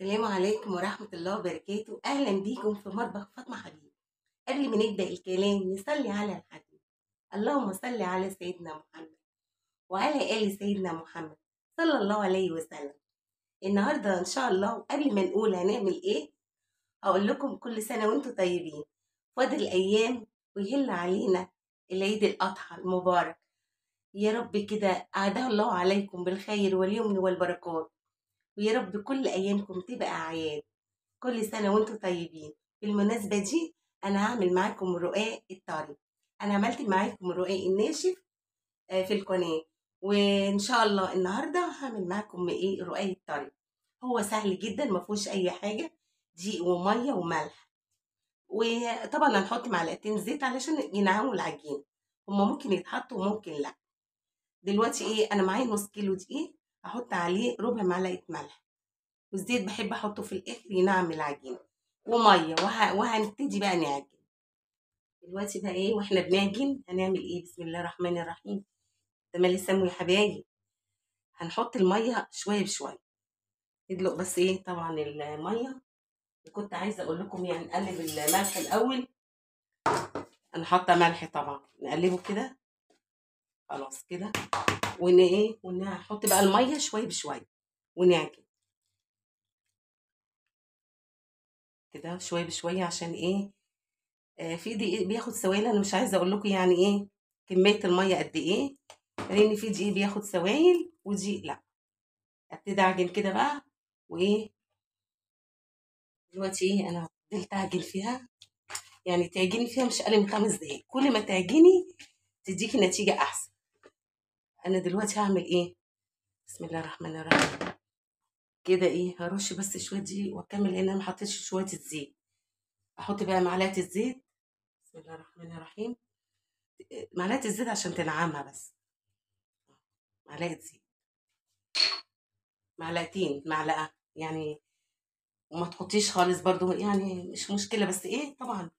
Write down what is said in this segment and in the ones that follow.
السلام عليكم ورحمة الله وبركاته. أهلا بيكم في مطبخ فاطمة حبيب. قبل ما نبدأ الكلام نصلي على الحبيب. اللهم صل على سيدنا محمد وعلى آل سيدنا محمد صلى الله عليه وسلم. النهاردة إن شاء الله قبل ما نقول هنعمل إيه هقول لكم كل سنة وانتم طيبين. فاضل أيام ويهل علينا العيد الأضحى المبارك. يا رب كده أعاده الله عليكم بالخير واليمن والبركات، ويا رب كل أيامكم تبقى أعياد. كل سنة وانتم طيبين. بالمناسبة دي أنا هعمل معاكم رقاق الطري. أنا عملت معاكم الرقاق الناشف في القناة، وإن شاء الله النهاردة هعمل معاكم إيه رقاق الطري. هو سهل جدا مفهوش أي حاجة، دقيق ومية وملح، وطبعا هنحط معلقتين زيت علشان ينعموا العجين. هما ممكن يتحطوا وممكن لأ. دلوقتي إيه، أنا معايا نص كيلو دقيق، هحط عليه ربع معلقة ملح، والزيت بحب احطه في الاخر ينعم العجينه، وميه وهنبتدي بقى نعجن. دلوقتي بقى ايه واحنا بنعجن هنعمل ايه؟ بسم الله الرحمن الرحيم. تملي سمو يا حبايبي. هنحط الميه شويه بشويه، ندلق بس ايه طبعا الميه. كنت عايزه اقول لكم يعني نقلب الملح الاول. انا حاطه ملح طبعا، نقلبه كده خلاص كده، ونحط بقى الميه شويه بشويه ونعجن كده شويه بشويه. عشان ايه؟ في دقيق بياخد سوائل. انا مش عايزه اقول لكم يعني ايه كميه الميه قد ايه، لان في دقيق بياخد سوائل ودقيق لا. ابتدي اعجن كده بقى. وايه دلوقتي ايه انا فضلت اعجن فيها، يعني تعجني فيها مش اقل من 5 دقايق. كل ما تعجني تديكي نتيجه احسن. انا دلوقتي هعمل ايه؟ بسم الله الرحمن الرحيم. كده ايه هرش بس شويه دقيق واكمل، لان انا ما حطيتش شويه الزيت. احط بقى معلقه الزيت. بسم الله الرحمن الرحيم. معلقه الزيت عشان تنعمها بس. معلقه زيت، معلقتين، معلقة يعني. وما تحطيش خالص برضو يعني مش مشكلة، بس ايه طبعا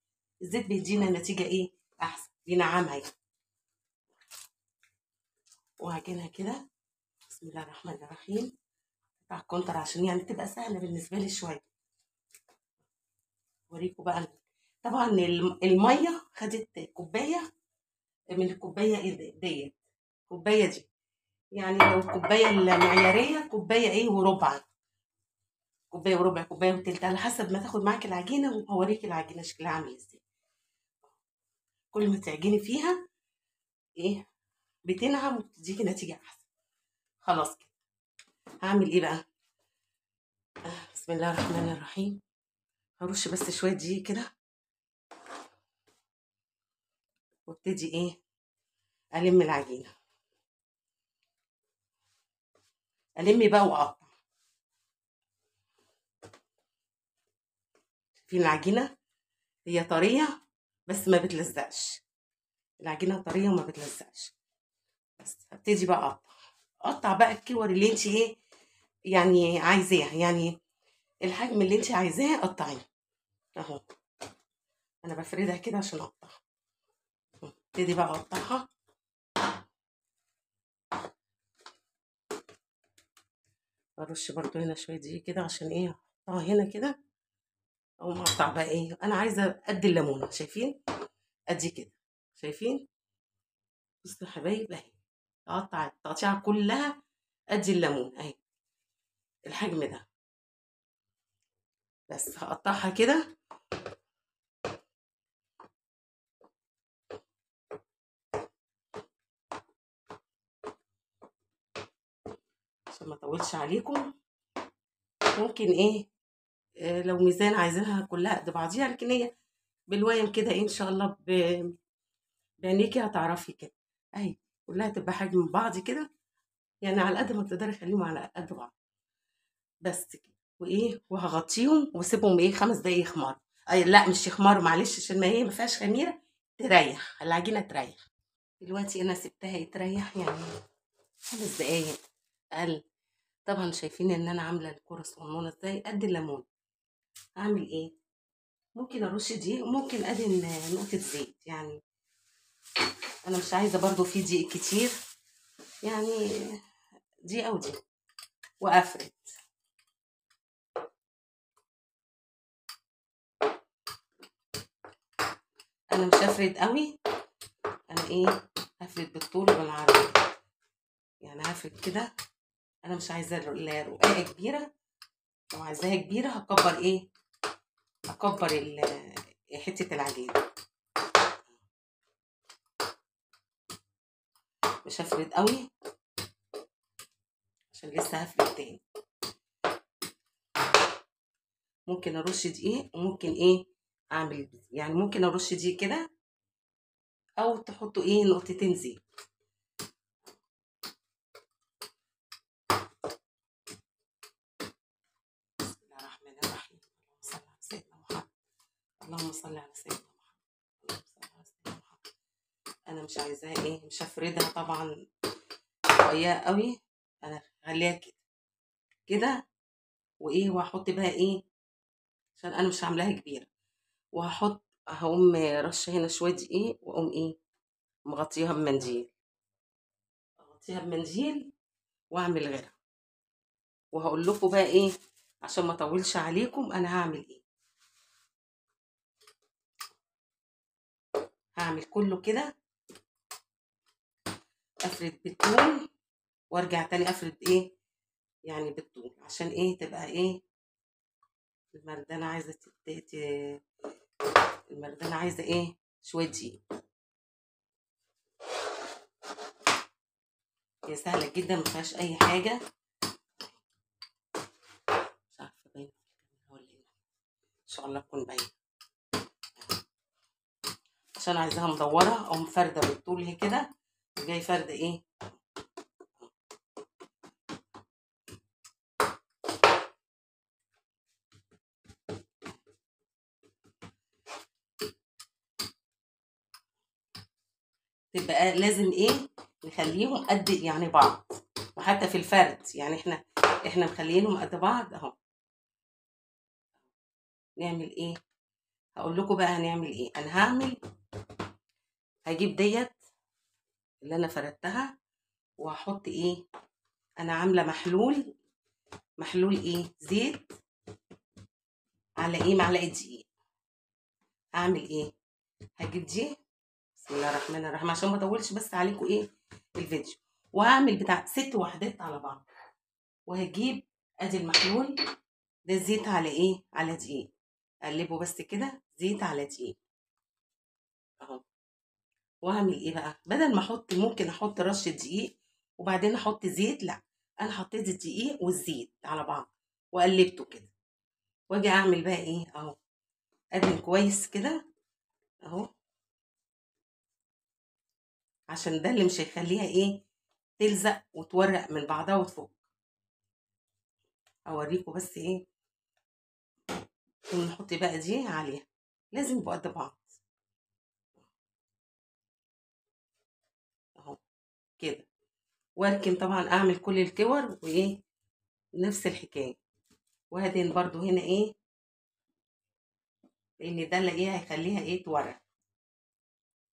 الزيت بيدينا نتيجة ايه احسن، بينعمها يعني. وهجينها كده. بسم الله الرحمن الرحيم. بتاع الكونتر عشان يعني تبقى سهلة بالنسبة لي شوية. اوريكم بقى. طبعا المية خدت كوباية من الكوباية ديت. الكوباية دي يعني لو الكوباية المعيارية كوباية ايه وربع، كوبايه وربع، كوبايه وتلت، على حسب ما تاخد معاك العجينه. وهوريكي العجينه شكلها عامل ازاي. كل ما تعجني فيها ايه بتنعم وبتديكي نتيجه احسن. خلاص كده هعمل ايه بقى؟ بسم الله الرحمن الرحيم. هرش بس شويه دقيق كده، وابتدي ايه الم العجينه. الم بقى واقطع. في العجينه هي طريه بس ما بتلزقش. العجينه طريه وما بتلزقش. بس هبتدي بقى اقطع. اقطع بقى الكور اللي انت ايه يعني عايزاه، يعني الحجم اللي انت عايزاه قطعيه اهو. انا بفردها كده عشان اقطعها. ابتدي بقى اقطعها. ارش برضو هنا شويه دقيق كده عشان ايه احطها هنا كده. اقوم اقطع بقى ايه انا عايزه قد الليمونه، شايفين؟ ادي كده، شايفين؟ بصوا يا حبايب اهي. اقطع التقطيعه كلها ادي الليمون اهي، الحجم ده. بس هقطعها كده. عشان ما اطولش عليكم. ممكن ايه لو ميزان عايزينها كلها قد بعضيها، لكن هي بالويم كده إيه ان شاء الله بعينيكي هتعرفي كده اهي. كلها تبقى حجم بعض كده، يعني على قد ما تقدري خليهم على قد بعض. بس كده. وايه وهغطيهم واسيبهم ايه 5 دقايق يخمروا. أي لا مش يخمروا، معلش، عشان ما هي ما فيهاش خميره، تريح العجينه تريح. دلوقتي انا سبتها يتريح يعني 5 دقايق اقل. طبعا شايفين ان انا عامله الكرة الصغنونه ازاي قد الليمون. اعمل ايه؟ ممكن ارش دقيق وممكن ادهن نقطه زيت يعني. انا مش عايزه برضو في دقيق كتير يعني، دي او دي، وافرد. انا مش هفرد قوي، انا ايه هفرد بالطول وبالعرض، يعني هفرد كده. انا مش عايزه الرقاقه كبيره، لو عايزاها كبيره هكبر ايه، هكبر حته العجين. مش هفرد قوي عشان لسه هفرد تاني. ممكن ارش دقيق وممكن ايه اعمل، يعني ممكن ارش دقيق كده او تحطوا ايه نقطتين زيت. بسم الله الرحمن الرحيم. اللهم صل على سيدنا محمد. اللهم صل على سيدنا محمد. انا مش عايزاها ايه، مش هفردها طبعا رقيقه قوي، انا هخليها كده كده وايه، وهحط بقى ايه عشان انا مش عاملاها كبيره، وهحط هقوم رشه هنا شويه دقيق واقوم ايه مغطيها بمنديل، اغطيها بمنديل واعمل غيرها. وهقول لكم بقى ايه عشان ما اطولش عليكم انا هعمل ايه. هعمل كله كده، افرد بالطول وارجع تاني افرد ايه يعني بالطول، عشان ايه تبقى ايه المردانه عايزه المردانه عايزه ايه شويه دقيق. هي سهله جدا، ما فيهاش اي حاجه. مش عارفه باينه ولا ايه، ان شاء الله تكون باينه. عشان عايزاها مدوره اقوم فارده بالطول هي كده، جاي فارده ايه تبقى لازم ايه نخليهم قد يعني بعض، وحتى في الفرد يعني احنا مخلينهم قد بعض اهو. نعمل ايه، هقول لكم بقى هنعمل ايه. انا هجيب ديت اللي انا فردتها وهحط ايه، انا عامله محلول ايه زيت على ايه معلقه دقيق. هعمل ايه، هجيب دي بسم الله الرحمن الرحيم عشان ما اطولش بس عليكم ايه الفيديو، وهعمل بتاع 6 وحدات على بعض. وهجيب ادي المحلول ده زيت على ايه على دقيق، اقلبه بس كده زيت على دقيق اهو. واعمل ايه بقى، بدل ما احط ممكن احط رشه دقيق وبعدين احط زيت، لا انا حطيت الدقيق والزيت على بعض وقلبته كده، واجي اعمل بقى ايه اهو، ادهن كويس كده اهو، عشان ده اللي مش هيخليها ايه تلزق وتورق من بعضها وتفك. اوريكم بس ايه، نحط بقى دي عليها، لازم يبقوا قد بعض اهو كده. واركن طبعا اعمل كل الكور وايه نفس الحكايه، وهدهن برضو هنا ايه لان ده اللي ايه هيخليها ايه تورق،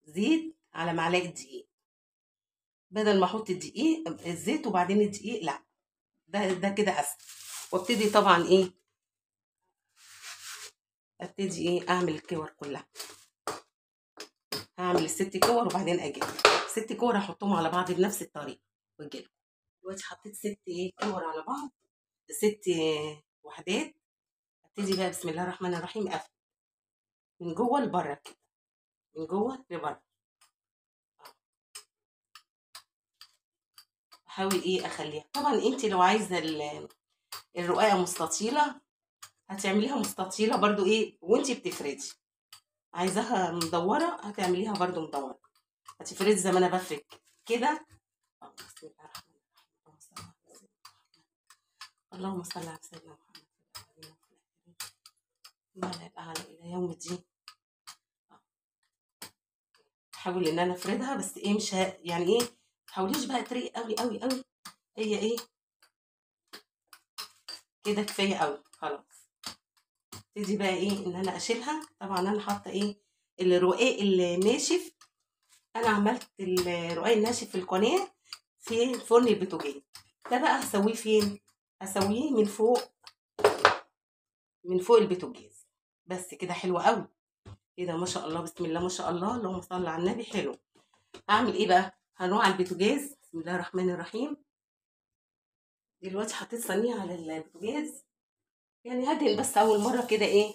زيت على معلقه دقيق بدل ما احط الزيت وبعدين الدقيق، لا ده كده اسهل. وابتدي طبعا ايه ابتدي ايه اعمل الكور كلها. هعمل ال6 كور وبعدين اجي 6 كور احطهم على بعض بنفس الطريقه واجي لكم. دلوقتي حطيت 6 ايه كور على بعض، 6 وحدات. ابتدي بقى بسم الله الرحمن الرحيم اقفل من جوه لبره كده، من جوه لبره. احاول ايه اخليها، طبعا انت لو عايزه الرقاقه مستطيله هتعمليها مستطيله برضو ايه وانت بتفردي، عايزاها مدوره هتعمليها برضو مدوره، هتفردي زي ما انا بفرد كده. بسم الله الرحمن الرحيم. اللهم صل على سيدنا محمد وعلى الاعلى الى يوم الدين. احاول ان انا افردها بس ايه مش يعني ايه تحاوليش بقى ترقي قوي قوي قوي، هي ايه كده كفايه قوي خلاص. ابتدي بقى ايه ان انا اشيلها، طبعا انا حاطه ايه الرقاق الناشف، انا عملت الرقاق الناشف في القناه في فرن البوتاجاز. ده بقى هسويه فين، هسويه من فوق البوتاجاز بس كده حلو قوي. كده ما شاء الله، بسم الله ما شاء الله، اللهم صل على النبي. حلو. هعمل ايه بقى؟ هنروح على البوتاجاز. بسم الله الرحمن الرحيم. دلوقتي حطيت صينيه على البوتاجاز، يعني هدهن بس اول مره كده ايه،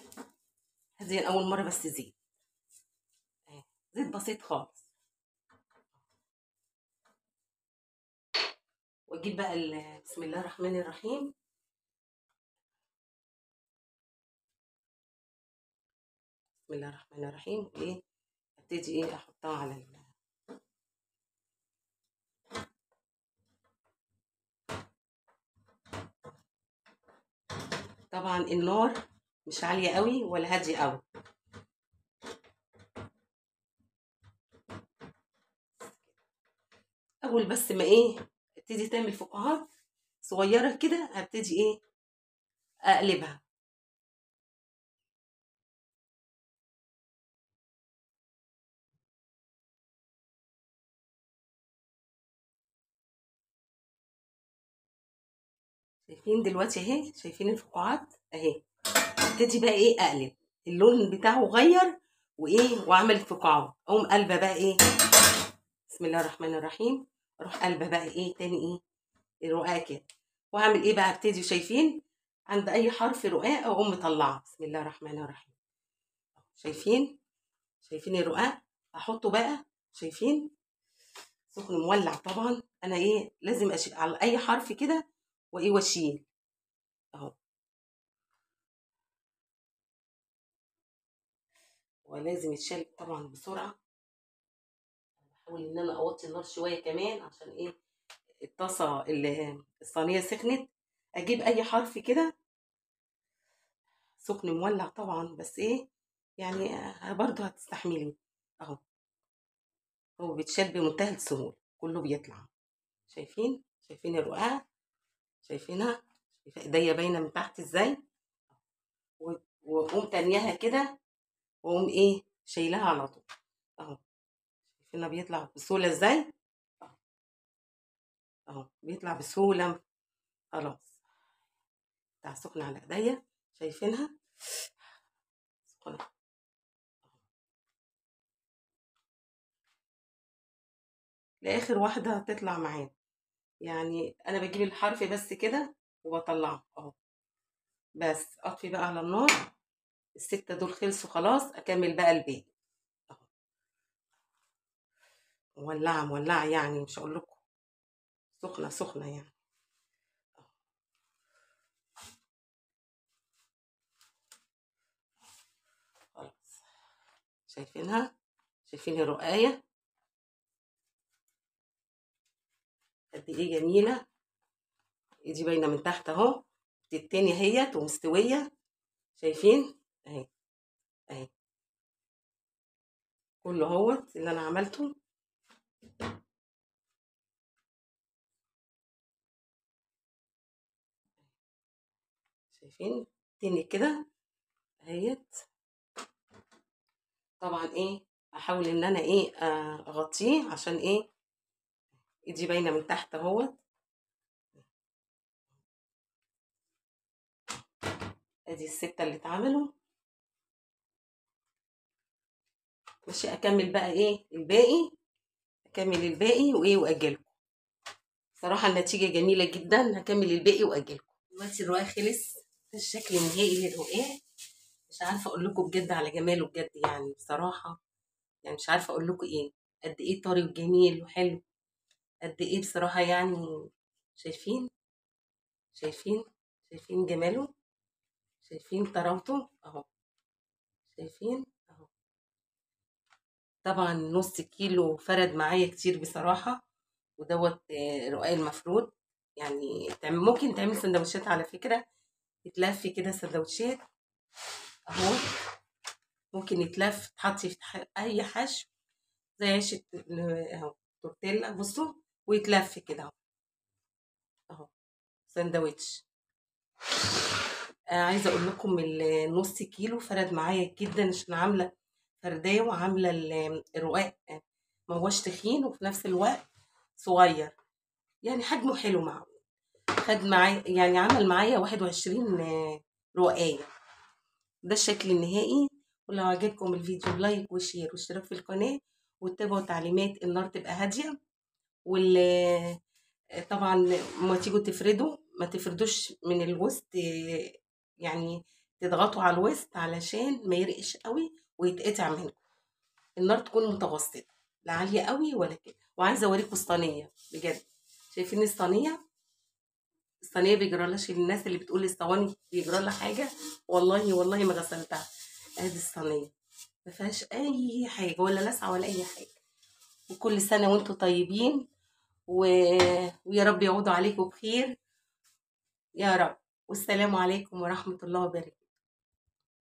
هدهن اول مره بس زيت، زيت بسيط خالص. واجيب بقى بسم الله الرحمن الرحيم. بسم الله الرحمن الرحيم. ايه، ابتدي ايه احطها على طبعا النار مش عاليه قوي ولا هاديه قوي. اول بس ما ايه ابتدي تعمل فقاعات صغيره كده، هبتدي ايه اقلبها. شايفين دلوقتي اهي، شايفين الفقاعات اهي. ابتدي بقى ايه اقلب، اللون بتاعه غير وايه وعمل فقاعات، اقوم قلبه بقى ايه. بسم الله الرحمن الرحيم. اروح قلبه بقى ايه تاني ايه الرقاق كده. واعمل ايه بقى، ابتدي شايفين عند اي حرف رقاق اقوم مطلعه. بسم الله الرحمن الرحيم. شايفين، شايفين الرقاق. احطه بقى، شايفين سخن مولع طبعا. انا ايه لازم اشيل على اي حرف كده وايه واشيل اهو. ولازم يتشال طبعا بسرعه. بحاول ان انا اوطي النار شويه كمان عشان ايه الطاسه الصينيه سخنت. اجيب اي حرف كده سخن مولع طبعا، بس ايه يعني برضه هتستحملي اهو. هو بيتشال بمنتهى السهوله، كله بيطلع. شايفين، شايفين الرقاق، شايفينها، شايفه ايديا باينه من تحت ازاي. واقوم تانيها كده، واقوم ايه شايلها على طول اهو. شايفينها بيطلع بسهوله ازاي اهو. اهو بيطلع بسهوله خلاص. بتاع سخن على ايديا، شايفينها سخنه. لاخر واحده هتطلع معانا. يعني انا بجيب الحرف بس كده وبطلعه اهو. بس اطفي بقى على النار. الستة دول خلصوا خلاص، اكمل بقى الباقي اهو. مولعه مولعه يعني مش هقول لكم، سخنه سخنه يعني أهو. خلاص. شايفينها، شايفين الرقايه قد ايه جميله. ايدي باينه من تحت اهو، التانية اهيت ومستويه. شايفين اهي، اهي كله اهوت اللي انا عملته. شايفين تاني كده اهيت. طبعا ايه احاول ان انا ايه اغطيه عشان ايه ايدي باينه من تحت اهوت. ادي الستة اللي اتعملوا. ماشي، اكمل بقى ايه الباقي، اكمل الباقي وايه واجلكم. صراحه النتيجه جميله جدا، هكمل الباقي واجلكم. دلوقتي الرقاق خلص. ده الشكل النهائي للرقاق. مش عارفه اقول لكم بجد على جماله بجد، يعني بصراحه يعني مش عارفه اقول لكم ايه قد ايه طري وجميل وحلو. قد ايه بصراحه يعني. شايفين، شايفين، شايفين جماله، شايفين طراوته اهو. شايفين اهو. طبعا نص كيلو فرد معايا كتير بصراحة. ودوت رقاق المفروض. يعني ممكن تعمل سندوتشات على فكرة، يتلف كده سندوتشات اهو. ممكن يتلف تحطي في اي حشو زي عيش اهو تورتيلا بصوا، ويتلف كده اهو. اهو سندوتش. عايزه اقول لكم النص كيلو فرد معايا جدا عشان عامله فرديه، وعامله الرقاق ما هوش تخين وفي نفس الوقت صغير، يعني حجمه حلو معقول. خد معايا يعني عمل معايا 21 رقاية. ده الشكل النهائي. ولو عجبكم الفيديو لايك وشير واشتراك في القناة، واتبعوا تعليمات النار تبقى هادية. وال طبعا ما تيجوا تفردوا ما تفردوش من الوسط، يعني تضغطوا على الوسط علشان ما يرقش قوي ويتقطع منكم. النار تكون متوسطة، لا عالية قوي ولا كده. وعايزة اوريكم الصينية بجد. شايفين الصينية بيجرالهاش الناس اللي بتقول الصواني بيجرالها حاجة. والله ما غسلتها. ادي الصينية ما فيهاش اي حاجة ولا لسعة ولا اي حاجة. وكل سنة وانتم طيبين و... ويا رب يعودوا عليكم بخير يا رب. والسلام عليكم ورحمة الله وبركاته.